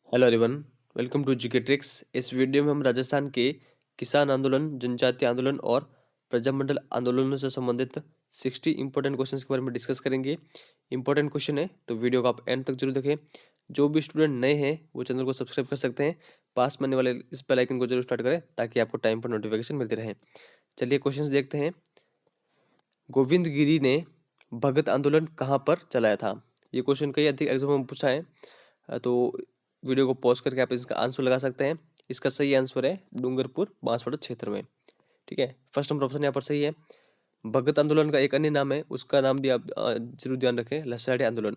Hello everyone, welcome to GK tricks. इस video में हम राजस्थान के किसान आंदोलन, जनजातीय आंदोलन और प्रजामंडल आंदोलनों से संबंधित 60 इंपॉर्टेंट क्वेश्चंस के बारे में डिस्कस करेंगे। इंपॉर्टेंट क्वेश्चन है तो वीडियो को आप एंड तक जरूर देखें। जो भी स्टूडेंट नए हैं वो चैनल को सब्सक्राइब कर सकते हैं। पास में आने वाले इस बेल आइकन को जरूर स्टार्ट करें ताकि आपको टाइम पर नोटिफिकेशन मिलती रहे। चलिए क्वेश्चन देखते हैं। गोविंद गिरी ने भगत आंदोलन कहाँ पर चलाया था? ये क्वेश्चन कई अधिक एग्जाम में पूछा है, तो वीडियो को पॉज करके आप इसका आंसर लगा सकते हैं। इसका सही आंसर है डूंगरपुर बांसवाड़ा क्षेत्र में। ठीक है, फर्स्ट नंबर ऑप्शन यहाँ पर सही है। भगत आंदोलन का एक अन्य नाम है, उसका नाम भी आप जरूर ध्यान रखें, लसाड़ी आंदोलन।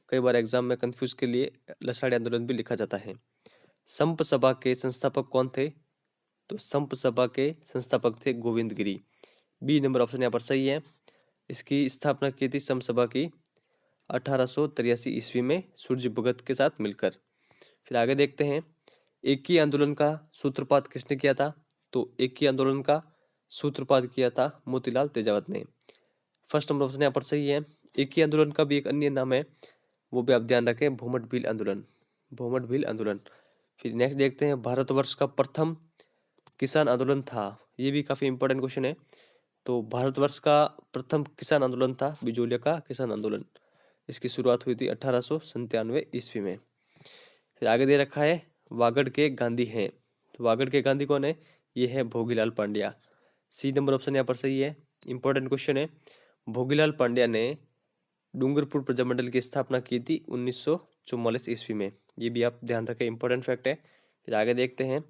कई बार एग्जाम में कंफ्यूज के लिए लसाड़ी आंदोलन भी लिखा जाता है। संप सभा के संस्थापक कौन थे? तो संप सभा के संस्थापक थे गोविंद गिरी। बी नंबर ऑप्शन यहाँ पर सही है। इसकी स्थापना की थी संप सभा की 1883 ईस्वी में सूर्य भगत के साथ मिलकर। फिर आगे देखते हैं, एक ही आंदोलन का सूत्रपात किसने किया था? तो एक ही आंदोलन का सूत्रपात किया था मोतीलाल तेजावत ने। फर्स्ट नंबर ऑप्शन यहाँ पर सही है। एक ही आंदोलन का भी एक अन्य नाम है, वो भी आप ध्यान रखें, भूमट भील आंदोलन। भूमट भील आंदोलन। फिर नेक्स्ट देखते हैं, भारतवर्ष का प्रथम किसान आंदोलन था। ये भी काफी इंपॉर्टेंट क्वेश्चन है। तो भारतवर्ष का प्रथम किसान आंदोलन था बिजोलिया का किसान आंदोलन। इसकी शुरुआत हुई थी 1897 ईस्वी में। फिर आगे दे रखा है, वागड़ के गांधी हैं। तो वागड़ के गांधी कौन है? ये है Bhogilal Pandya. C number option यहाँ पर सही है। इंपॉर्टेंट क्वेश्चन है। भोगीलाल पांड्या ने डूंगरपुर प्रजामंडल की स्थापना की थी 1944 ईस्वी में। ये भी आप ध्यान रखें, इंपॉर्टेंट फैक्ट है। फिर आगे देखते हैं,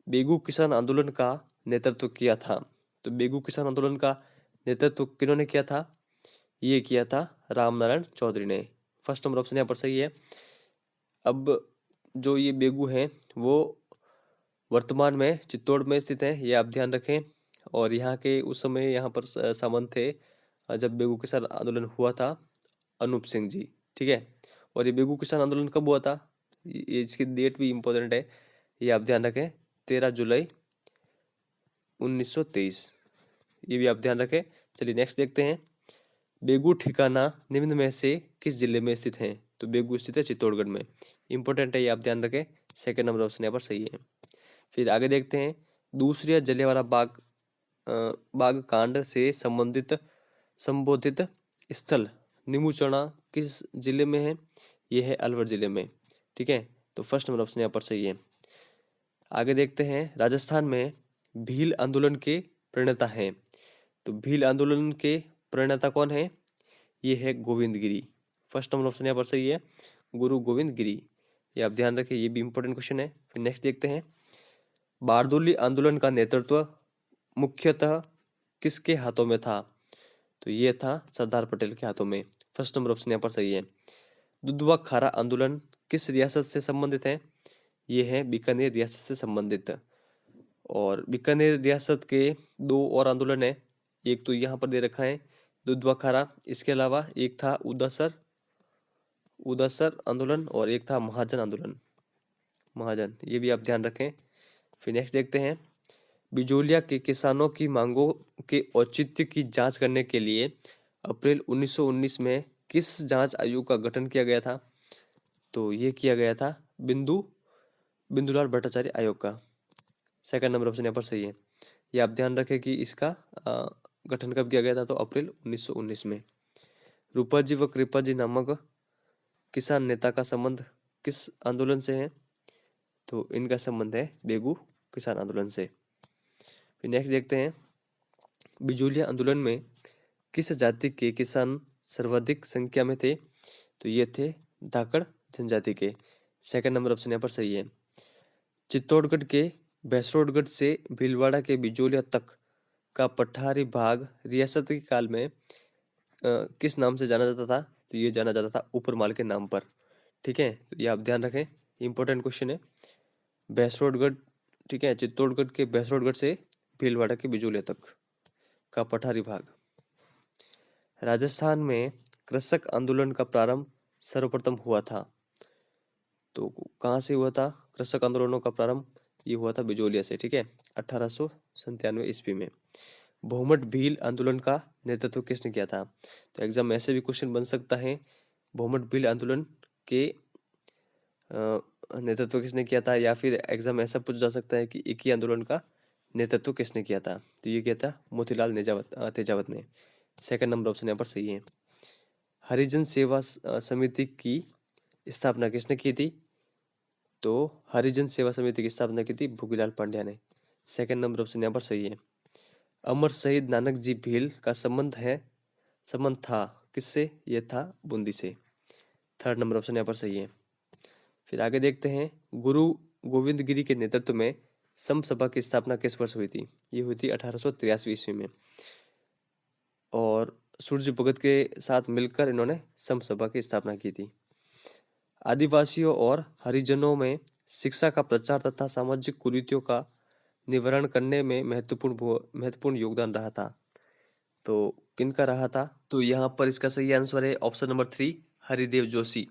बेगू किसान आंदोलन का नेतृत्व किया था। तो बेगू किसान आंदोलन का नेतृत्व किन्होंने किया था? ये किया था रामनारायण चौधरी ने। फर्स्ट नंबर ऑप्शन यहाँ पर सही है। अब जो ये बेगू है वो वर्तमान में चित्तौड़ में स्थित है, ये आप ध्यान रखें। और यहाँ के उस समय यहाँ पर सामंत थे जब बेगू किसान आंदोलन हुआ था, अनूप सिंह जी। ठीक है, और ये बेगू किसान आंदोलन कब हुआ था? ये इसकी डेट भी इम्पोर्टेंट है, ये आप ध्यान रखें, 13 जुलाई 1923। ये भी आप ध्यान रखें। चलिए नेक्स्ट देखते हैं, बेगू ठिकाना निम्न में से किस जिले में स्थित है? तो बेगू स्थित है चित्तौड़गढ़ में। इंपॉर्टेंट है, ये आप ध्यान रखें। सेकंड नंबर ऑप्शन यहाँ पर सही है। फिर आगे देखते हैं, दूसरी जलियांवाला बाग कांड से संबोधित स्थल निमुचना किस जिले में है? यह है अलवर जिले में। ठीक है, तो फर्स्ट नंबर ऑप्शन यहाँ पर सही है। आगे देखते हैं, राजस्थान में भील आंदोलन के प्रणेता हैं। तो भील आंदोलन के प्रणेता कौन है? ये है गोविंद गिरी। फर्स्ट नंबर ऑप्शन यहाँ पर सही है, गुरु गोविंद गिरी। ये आप ध्यान रखें, ये भी इंपॉर्टेंट क्वेश्चन है। फिर नेक्स्ट देखते हैं, बारदोली आंदोलन का नेतृत्व मुख्यतः किसके हाथों में था? तो ये था सरदार पटेल के हाथों में। फर्स्ट नंबर ऑप्शन यहाँ पर सही है। दुधवा खारा आंदोलन किस रियासत से संबंधित है? ये है बीकानेर रियासत से संबंधित। और बीकानेर रियासत के दो और आंदोलन है, एक तो यहाँ पर दे रखा है दुधवा खारा, इसके अलावा एक था उदासर आंदोलन और एक था महाजन आंदोलन। महाजन, ये भी आप ध्यान रखें। फिर नेक्स्ट देखते हैं, बिजोलिया के किसानों की मांगों के औचित्य की जांच करने के लिए अप्रैल 1919 में किस जांच आयोग का गठन किया गया था? तो ये किया गया था बिंदुलाल भट्टाचार्य आयोग का। सेकंड नंबर ऑप्शन यहाँ पर सही है। ये आप ध्यान रखें कि इसका गठन कब किया गया था? तो अप्रैल 1919 में। रूपाजी व कृपाजी नामक किसान नेता का संबंध किस आंदोलन से है? तो इनका संबंध है बेगू किसान आंदोलन से। फिर नेक्स्ट देखते हैं, बिजोलिया आंदोलन में किस जाति के किसान सर्वाधिक संख्या में थे? तो ये थे धाकड़ जनजाति के। सेकंड नंबर ऑप्शन यहाँ पर सही है। चित्तौड़गढ़ के भैंसरोडगढ़ से भीलवाड़ा के बिजोलिया तक का पठारी भाग रियासत के काल में किस नाम से जाना जाता था? तो ये जाना जाता था ऊपरमाल के नाम पर। ठीक है, तो ये आप ध्यान रखें, इंपॉर्टेंट क्वेश्चन है। भैंसरोडगढ़, ठीक है, चित्तौड़गढ़ के भैंसरोडगढ़ से भीलवाड़ा के बिजोलिया तक का पठारी भाग। राजस्थान में कृषक आंदोलन का प्रारंभ सर्वप्रथम हुआ था। तो कहाँ से हुआ था कृषक आंदोलनों का प्रारंभ? ये हुआ था बिजोलिया से। ठीक है, 1897 ईस्वी में। भूमट भील आंदोलन का नेतृत्व किसने किया था? तो एग्जाम में ऐसे भी क्वेश्चन बन सकता है, भूमट भील आंदोलन के नेतृत्व किसने किया था, या फिर एग्जाम ऐसा पूछा जा सकता है कि एक ही आंदोलन का नेतृत्व किसने किया था, तो ये किया था मोतीलाल तेजावत ने। सेकंड नंबर ऑप्शन यहाँ पर सही है। हरिजन सेवा समिति की स्थापना किसने की थी, तो हरिजन सेवा समिति की स्थापना की थी भूखीलाल पांड्या ने। सेकंड नंबर ऑप्शन यहाँ पर सही है। अमर शहीद नानक जी भील का संबंध था किससे, ये था बूंदी से। थर्ड नंबर ऑप्शन यहाँ पर सही है। फिर आगे देखते हैं, गुरु गोविंद गिरी के नेतृत्व में सम सभा की स्थापना किस वर्ष हुई थी, ये हुई थी 1883 ईस्वी में। और सूर्य भगत के साथ मिलकर इन्होंने सम सभा की स्थापना की थी। आदिवासियों और हरिजनों में शिक्षा का प्रचार तथा सामाजिक कुरीतियों का निवारण करने में महत्वपूर्ण योगदान रहा था। तो किनका रहा था, तो यहाँ पर इसका सही आंसर है option number 3, Haridev Joshi.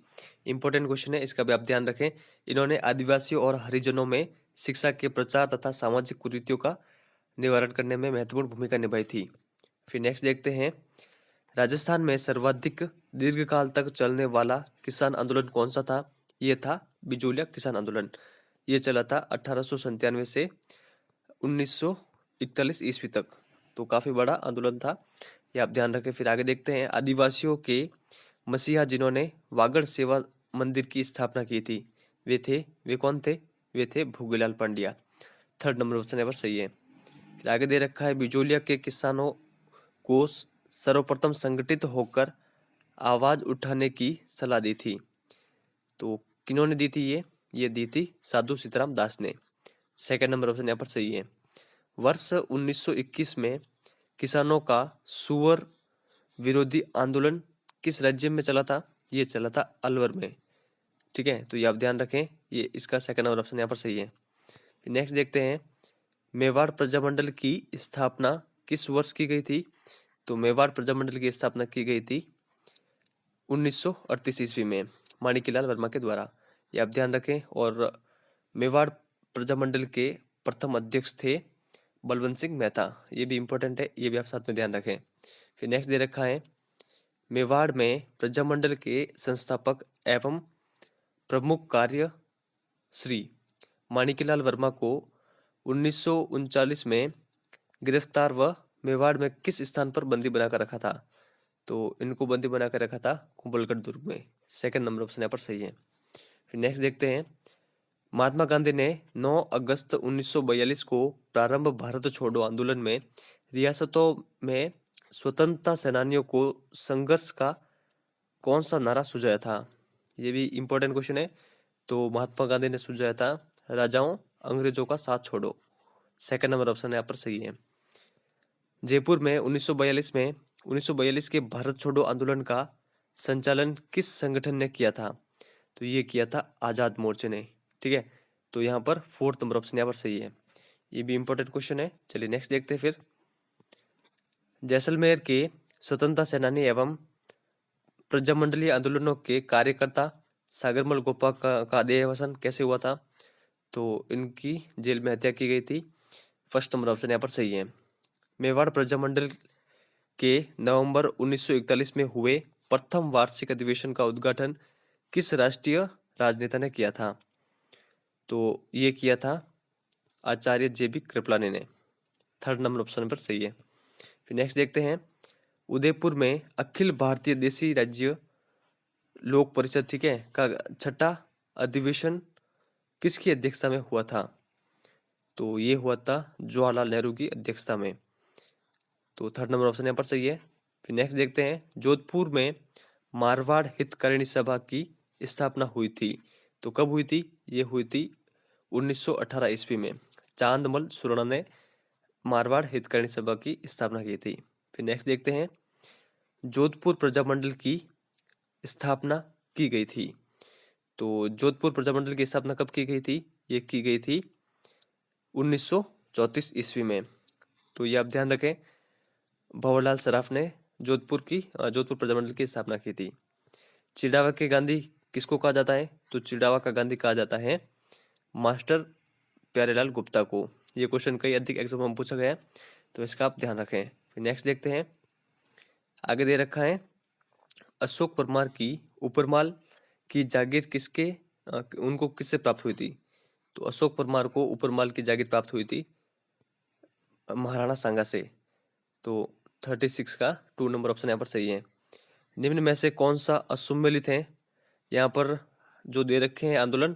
Important question है, इसका भी आप ध्यान रखें। इन्होंने आदिवासियों और हरिजनों में शिक्षा के प्रचार तथा सामाजिक कुरीतियों का निवारण करने में महत्वपूर्ण भूमिका निभाई थी। फिर नेक्स्ट देखते हैं, राजस्थान में सर्वाधिक दीर्घकाल तक चलने वाला किसान आंदोलन कौन सा था, ये था बिजोलिया किसान आंदोलन। ये चला था 1897 से 1941 ईस्वी तक, तो काफी बड़ा आंदोलन था, ये आप ध्यान रखें। फिर आगे देखते हैं, आदिवासियों के मसीहा जिन्होंने वागड़ सेवा मंदिर की स्थापना की थी, वे कौन थे, वे थे भूगीलाल पांड्या। थर्ड नंबर ऑप्शन यहाँ पर सही है। फिर आगे दे रखा है, बिजोलिया के किसानों को सर्वप्रथम संगठित होकर आवाज उठाने की सलाह दी थी, तो किन्होंने दी थी, ये दी थी साधु सीताराम दास ने। सेकंड नंबर ऑप्शन यहाँ पर सही है। वर्ष 1921 में किसानों का सुअर विरोधी आंदोलन किस राज्य में चला था, ये चला था अलवर में। ठीक है, तो ये आप ध्यान रखें, ये इसका सेकंड नंबर ऑप्शन यहाँ पर सही है। नेक्स्ट देखते हैं, मेवाड़ प्रजामंडल की स्थापना किस वर्ष की गई थी, तो मेवाड़ प्रजामंडल की स्थापना की गई थी 1938 ईस्वी में माणिक्यलाल वर्मा के द्वारा, ये आप ध्यान रखें। और मेवाड़ प्रजामंडल के प्रथम अध्यक्ष थे बलवंत सिंह मेहता, ये भी इंपॉर्टेंट है, ये भी आप साथ में ध्यान रखें। फिर नेक्स्ट दे रखा है, मेवाड़ में प्रजामंडल के संस्थापक एवं प्रमुख कार्य श्री माणिक्यलाल वर्मा को 1939 में गिरफ्तार व मेवाड़ में किस स्थान पर बंदी बनाकर रखा था, तो इनको बंदी बनाकर रखा था कुंभलगढ़ दुर्ग में। सेकंड नंबर ऑप्शन यहाँ पर सही है। फिर नेक्स्ट देखते हैं, महात्मा गांधी ने 9 अगस्त 1942 को प्रारंभ भारत छोड़ो आंदोलन में रियासतों में स्वतंत्रता सेनानियों को संघर्ष का कौन सा नारा सुझाया था, ये भी इंपॉर्टेंट क्वेश्चन है। तो महात्मा गांधी ने सुझाया था, राजाओं अंग्रेजों का साथ छोड़ो। सेकंड नंबर ऑप्शन यहाँ पर सही है। जयपुर में 1942 के भारत छोड़ो आंदोलन का संचालन किस संगठन ने किया था, तो ये किया था आजाद मोर्चे ने। ठीक है, तो यहाँ पर फोर्थ नंबर ऑप्शन यहाँ पर सही है, ये भी इंपॉर्टेंट क्वेश्चन है। चलिए नेक्स्ट देखते हैं। फिर जैसलमेर के स्वतंत्रता सेनानी एवं प्रजामंडलीय आंदोलनों के कार्यकर्ता सागरमल गोपा का देहावसान कैसे हुआ था, तो इनकी जेल में हत्या की गई थी। फर्स्ट नंबर ऑप्शन यहाँ पर सही है। मेवाड़ प्रजामंडल के नवंबर 1941 में हुए प्रथम वार्षिक अधिवेशन का उद्घाटन किस राष्ट्रीय राजनेता ने किया था, तो ये किया था आचार्य JB कृपलानी ने। थर्ड नंबर ऑप्शन पर सही है। फिर नेक्स्ट देखते हैं, उदयपुर में अखिल भारतीय देसी राज्य लोक परिषद, ठीक है, का छठा अधिवेशन किसकी अध्यक्षता में हुआ था, तो ये हुआ था जवाहरलाल नेहरू की अध्यक्षता में। तो थर्ड नंबर ऑप्शन यहाँ पर सही है। फिर नेक्स्ट देखते हैं, जोधपुर में मारवाड़ हितकारिणी सभा की स्थापना हुई थी, तो कब हुई थी, ये हुई थी 1918 ईस्वी में। चांदमल सुरना ने मारवाड़ हितकारिणी सभा की स्थापना की थी। फिर नेक्स्ट देखते हैं, जोधपुर प्रजामंडल की स्थापना की गई थी, तो जोधपुर प्रजामंडल की स्थापना कब की गई थी, ये की गई थी 1934 ईस्वी में। तो ये आप ध्यान रखें, भंवरलाल सराफ ने जोधपुर प्रजामंडल की स्थापना की थी। चिड़ावा के गांधी किसको कहा जाता है, तो चिड़ावा का गांधी कहा जाता है मास्टर प्यारेलाल गुप्ता को। ये क्वेश्चन कई अधिक एग्जाम में पूछा गया है, तो इसका आप ध्यान रखें। फिर नेक्स्ट देखते हैं, आगे दे रखा है, अशोक परमार की उपरमाल की जागीर किसके उनको किससे प्राप्त हुई थी? तो अशोक परमार को ऊपरमाल की जागीर प्राप्त हुई थी महाराणा सांगा से। तो 36 का 2 नंबर ऑप्शन यहाँ पर सही है। निम्न में से कौन सा असुमेलित है? यहाँ पर जो दे रखे हैं आंदोलन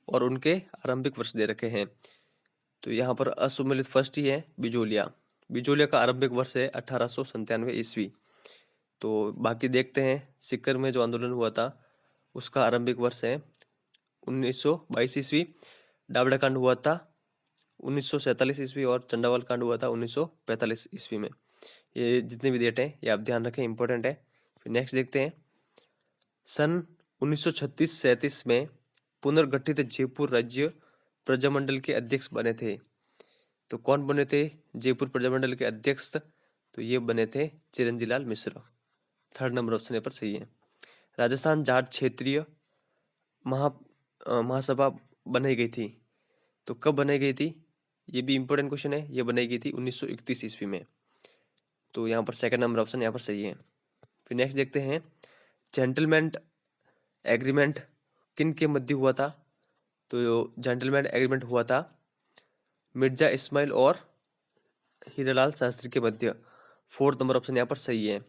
और उनके आरंभिक वर्ष दे रखे हैं। तो यहाँ पर असुमेलित फर्स्ट ही है बिजोलिया। बिजोलिया का आरंभिक वर्ष है 1897 ईस्वी। तो बाकी देखते हैं, सीकर में जो आंदोलन हुआ था उसका आरंभिक वर्ष है 1922 ईस्वी। डाबड़ा कांड हुआ था 1947 ईस्वी और चंडावल कांड हुआ था 1945 ईस्वी में। ये जितने भी डेट हैं ये आप ध्यान रखें, इंपॉर्टेंट है। फिर नेक्स्ट देखते हैं, सन 1936-37 में पुनर्गठित जयपुर राज्य प्रजामंडल के अध्यक्ष बने थे। तो कौन बने थे जयपुर प्रजामंडल के अध्यक्ष? तो ये बने थे चिरंजीलाल मिश्र। 3rd नंबर ऑप्शन यहाँ पर सही है। राजस्थान जाट क्षेत्रीय महासभा बनाई गई थी। तो कब बनाई गई थी? ये भी इंपॉर्टेंट क्वेश्चन है। ये बनाई गई थी 1931 ईस्वी में। तो यहाँ पर 2nd नंबर ऑप्शन यहाँ पर सही है। फिर नेक्स्ट देखते हैं, जेंटलमैन एग्रीमेंट किन के मध्य हुआ था? तो जेंटलमैन एग्रीमेंट हुआ था मिर्जा इस्माइल और हीरालाल शास्त्री के मध्य। 4th नंबर ऑप्शन यहाँ पर सही है।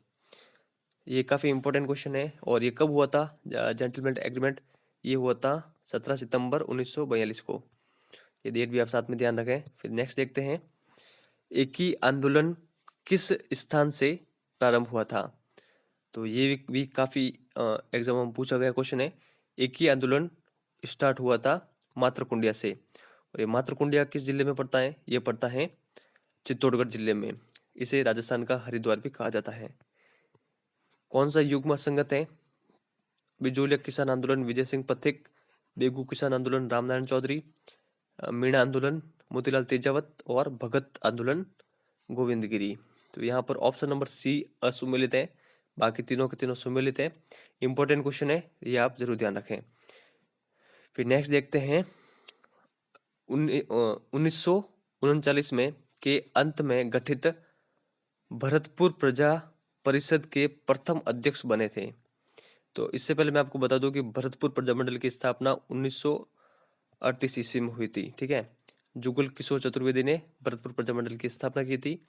ये काफ़ी इंपॉर्टेंट क्वेश्चन है। और ये कब हुआ था जेंटलमैन एग्रीमेंट? ये हुआ था 17 सितंबर 1942 को। ये डेट भी आप साथ में ध्यान रखें। फिर नेक्स्ट देखते हैं, एक ही आंदोलन किस स्थान से प्रारंभ हुआ था? तो ये भी काफ़ी एग्जाम में पूछा गया क्वेश्चन है। एक ही आंदोलन स्टार्ट हुआ था मातरकुंडिया से। और ये मातरकुंडिया किस जिले में पड़ता है? ये पड़ता है चित्तौड़गढ़ जिले में। इसे राजस्थान का हरिद्वार भी कहा जाता है। कौन सा युग्म संगत है? बिजोलिया किसान आंदोलन विजय सिंह पथिक, बेगू किसान आंदोलन रामनारायण चौधरी, मीणा आंदोलन मोतीलाल तेजावत और भगत आंदोलन गोविंद गिरी। तो यहाँ पर ऑप्शन नंबर सी असुमेलित है, बाकी तीनों के तीनों सुमेलित है। इंपॉर्टेंट क्वेश्चन है, ये आप जरूर ध्यान रखें। फिर नेक्स्ट देखते हैं, 1939 में के अंत में गठित भरतपुर प्रजा परिषद के प्रथम अध्यक्ष बने थे। तो इससे पहले मैं आपको बता दूं कि भरतपुर प्रजामंडल की स्थापना 1938 ईस्वी में हुई थी। ठीक है, जुगल किशोर चतुर्वेदी ने भरतपुर प्रजामंडल की स्थापना की थी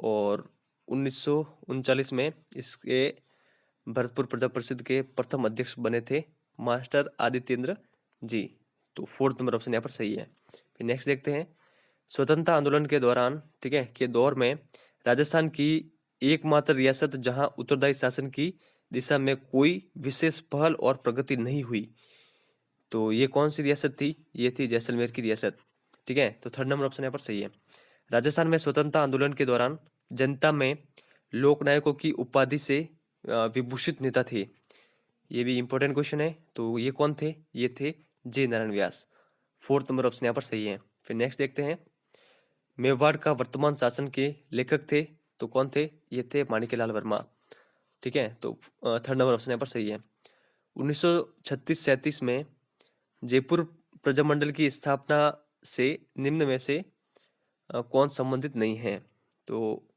और 1939 में इसके भरतपुर प्रजा परिषद के प्रथम अध्यक्ष बने थे मास्टर आदित्येंद्र जी। तो 4th नंबर ऑप्शन यहाँ पर सही है। फिर नेक्स्ट देखते हैं, स्वतंत्रता आंदोलन के दौरान, ठीक है, के दौर में राजस्थान की एकमात्र रियासत जहां उत्तरदायी शासन की दिशा में कोई विशेष पहल और प्रगति नहीं हुई, तो ये कौन सी रियासत थी? ये थी जैसलमेर की रियासत। ठीक है, तो 3rd नंबर ऑप्शन यहाँ पर सही है। राजस्थान में स्वतंत्रता आंदोलन के दौरान जनता में लोकनायकों की उपाधि से विभूषित नेता थे। ये भी इंपॉर्टेंट क्वेश्चन है। तो ये कौन थे? ये थे जे Narayan Vyas. 4th number option यहाँ पर सही है। फिर नेक्स्ट देखते हैं, मेवाड़ का वर्तमान शासन के लेखक थे, तो कौन थे? ये थे माणिक्यलाल वर्मा। ठीक है, तो 3rd नंबर ऑप्शन यहाँ पर सही है। 1936-37 में जयपुर प्रजामंडल की स्थापना से निम्न में से कौन संबंधित नहीं है? तो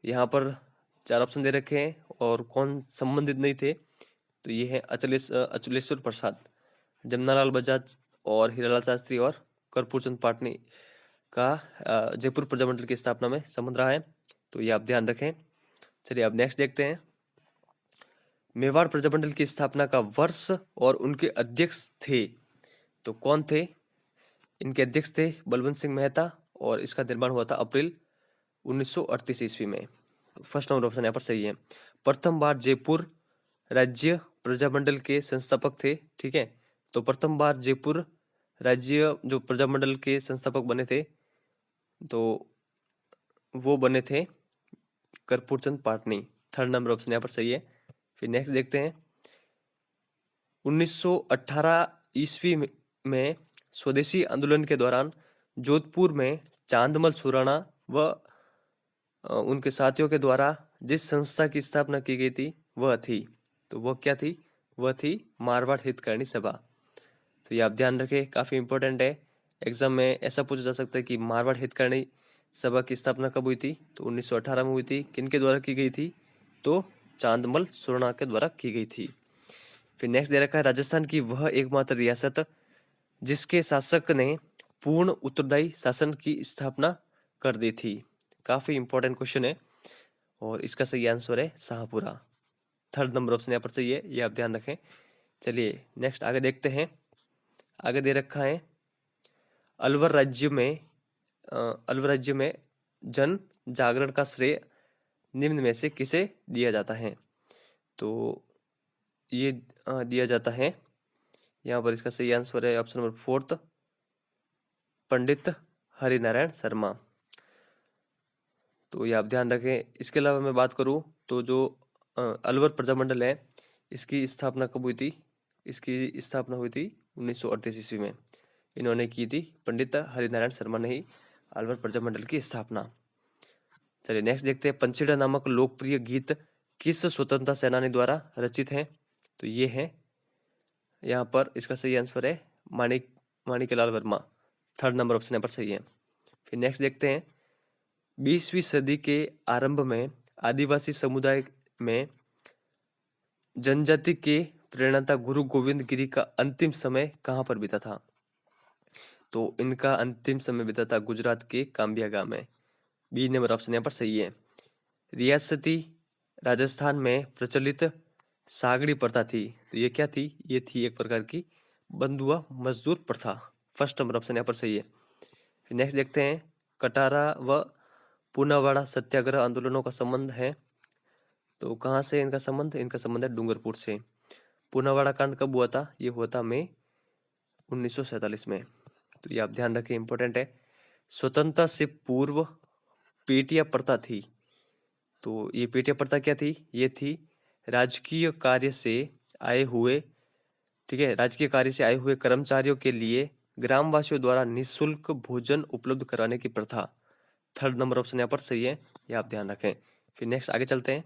यहाँ पर 4 ऑप्शन दे रखे हैं और कौन संबंधित नहीं थे, तो ये है अचलेश्वर प्रसाद, जमनालाल बजाज और हीरालाल शास्त्री और कर्पूरचंद पाटनी का जयपुर प्रजामंडल की स्थापना में संबंध रहा है। तो ये आप ध्यान रखें। चलिए अब नेक्स्ट देखते हैं, मेवाड़ प्रजामंडल की स्थापना का वर्ष और उनके अध्यक्ष थे, तो कौन थे? इनके अध्यक्ष थे बलवंत सिंह मेहता और इसका निर्माण हुआ था अप्रैल 1938 ईस्वी में। तो 1st नंबर ऑप्शन यहाँ पर सही है। प्रथम बार जयपुर राज्य प्रजामंडल के संस्थापक थे। ठीक है, तो प्रथम बार जयपुर राज्य जो प्रजामंडल के संस्थापक बने थे, तो वो बने थे कर्पूरचंद पाटनी। 3rd नंबर ऑप्शन यहाँ पर सही है। फिर नेक्स्ट देखते हैं, 1918 ईस्वी में स्वदेशी आंदोलन के दौरान जोधपुर में चांदमल सुराणा व उनके साथियों के द्वारा जिस संस्था की स्थापना की गई थी वह थी, तो वह क्या थी? वह थी मारवाड़ हितकारिणी सभा। तो ये आप ध्यान रखें, काफ़ी इंपॉर्टेंट है। एग्जाम में ऐसा पूछा जा सकता है कि मारवाड़ हितकारिणी सभा की स्थापना कब हुई थी? तो 1918 में हुई थी। किन के द्वारा की गई थी? तो चांदमल सुराणा के द्वारा की गई थी। फिर नेक्स्ट दे रखा है राजस्थान की वह एकमात्र रियासत जिसके शासक ने पूर्ण उत्तरदायी शासन की स्थापना कर दी थी। काफी इंपॉर्टेंट क्वेश्चन है और इसका सही आंसर है शाहपुरा। थर्ड नंबर ऑप्शन यहाँ पर सही है, ये आप ध्यान रखें। चलिए नेक्स्ट आगे देखते हैं। आगे दे रखा है अलवर राज्य में जन जागरण का श्रेय निम्न में से किसे दिया जाता है। तो ये दिया जाता है, यहाँ पर इसका सही आंसर है ऑप्शन नंबर फोर्थ, पंडित हरिनारायण शर्मा। तो ये आप ध्यान रखें। इसके अलावा मैं बात करूँ तो जो अलवर प्रजामंडल है, इसकी स्थापना कब हुई थी। इसकी स्थापना हुई थी 1938 ईस्वी में, इन्होंने की थी। पंडित हरिनारायण शर्मा ने ही अलवर प्रजामंडल की स्थापना। चलिए नेक्स्ट देखते हैं। पंचीड़ा नामक लोकप्रिय गीत किस स्वतंत्रता सेनानी द्वारा रचित है। तो ये है, यहाँ पर इसका सही आंसर है Maniklal Verma. Third number option यहाँ पर सही है। फिर नेक्स्ट देखते हैं। 20वीं सदी के आरंभ में आदिवासी समुदाय में जनजाति के प्रेरणाता गुरु गोविंद गिरी का अंतिम समय कहाँ पर बीता था। तो इनका अंतिम समय बीता था गुजरात के काम्बिया गांव में। बी नंबर ऑप्शन यहाँ पर सही है। रियासती राजस्थान में प्रचलित सागड़ी प्रथा थी। तो ये क्या थी, ये थी एक प्रकार की बंधुआ मजदूर प्रथा। फर्स्ट नंबर ऑप्शन यहाँ पर सही है। नेक्स्ट देखते हैं। कटारा व पूनावाड़ा सत्याग्रह आंदोलनों का संबंध है। तो कहाँ से इनका संबंध, इनका संबंध है डूंगरपुर से। पूनावाड़ा कांड कब हुआ था, ये हुआ था मई 1947 में। तो ये आप ध्यान रखें, इंपॉर्टेंट है। स्वतंत्रता से पूर्व पेटिया प्रथा थी। तो ये पेटिया प्रथा क्या थी, ये थी राजकीय कार्य से आए हुए, ठीक है, राजकीय कार्य से आए हुए कर्मचारियों के लिए ग्रामवासियों द्वारा निःशुल्क भोजन उपलब्ध कराने की प्रथा। थर्ड नंबर ऑप्शन यहाँ पर सही है, ये आप ध्यान रखें। फिर नेक्स्ट आगे चलते हैं।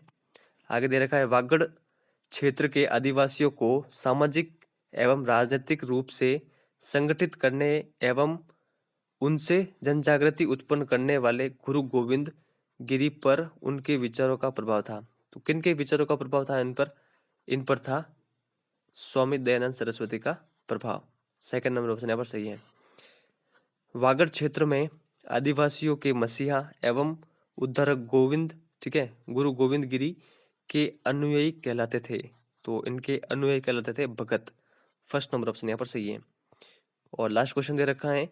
आगे दे रखा है वागड़ क्षेत्र के आदिवासियों को सामाजिक एवं राजनीतिक रूप से संगठित करने एवं उनसे जनजागृति उत्पन्न करने वाले गुरु गोविंद गिरी पर उनके विचारों का प्रभाव था। तो किन के विचारों का प्रभाव था इन पर था स्वामी दयानंद सरस्वती का प्रभाव। सेकंड नंबर ऑप्शन यहाँ पर सही है। वागड़ क्षेत्र में आदिवासियों के मसीहा एवं उद्धारक गोविंद, ठीक है, गुरु गोविंद गिरी के अनुयायी कहलाते थे। तो इनके अनुयायी कहलाते थे भगत। फर्स्ट नंबर ऑप्शन यहाँ पर सही है। और लास्ट क्वेश्चन दे रखा है।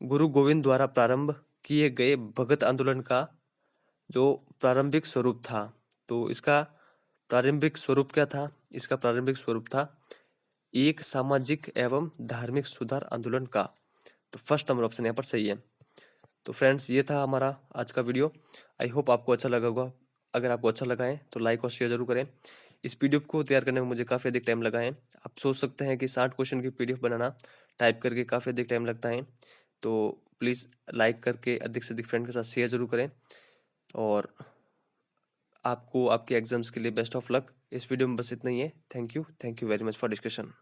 गुरु गोविंद द्वारा प्रारंभ किए गए भगत आंदोलन का जो प्रारंभिक स्वरूप था, तो इसका प्रारंभिक स्वरूप क्या था। इसका प्रारंभिक स्वरूप था एक सामाजिक एवं धार्मिक सुधार आंदोलन का। तो फर्स्ट नंबर ऑप्शन यहाँ पर सही है। तो फ्रेंड्स, ये था हमारा आज का वीडियो। आई होप आपको अच्छा लगा होगा। अगर आपको अच्छा लगा है तो लाइक और शेयर जरूर करें। इस पीडीएफ को तैयार करने में मुझे काफ़ी अधिक टाइम लगा है। आप सोच सकते हैं कि 60 क्वेश्चन की पीडीएफ बनाना टाइप करके काफ़ी अधिक टाइम लगता है। तो प्लीज़ लाइक करके अधिक से अधिक फ्रेंड के साथ शेयर जरूर करें। और आपको आपके एग्जाम्स के लिए बेस्ट ऑफ लक। इस वीडियो में बस इतना ही है। Thank you very much for discussion.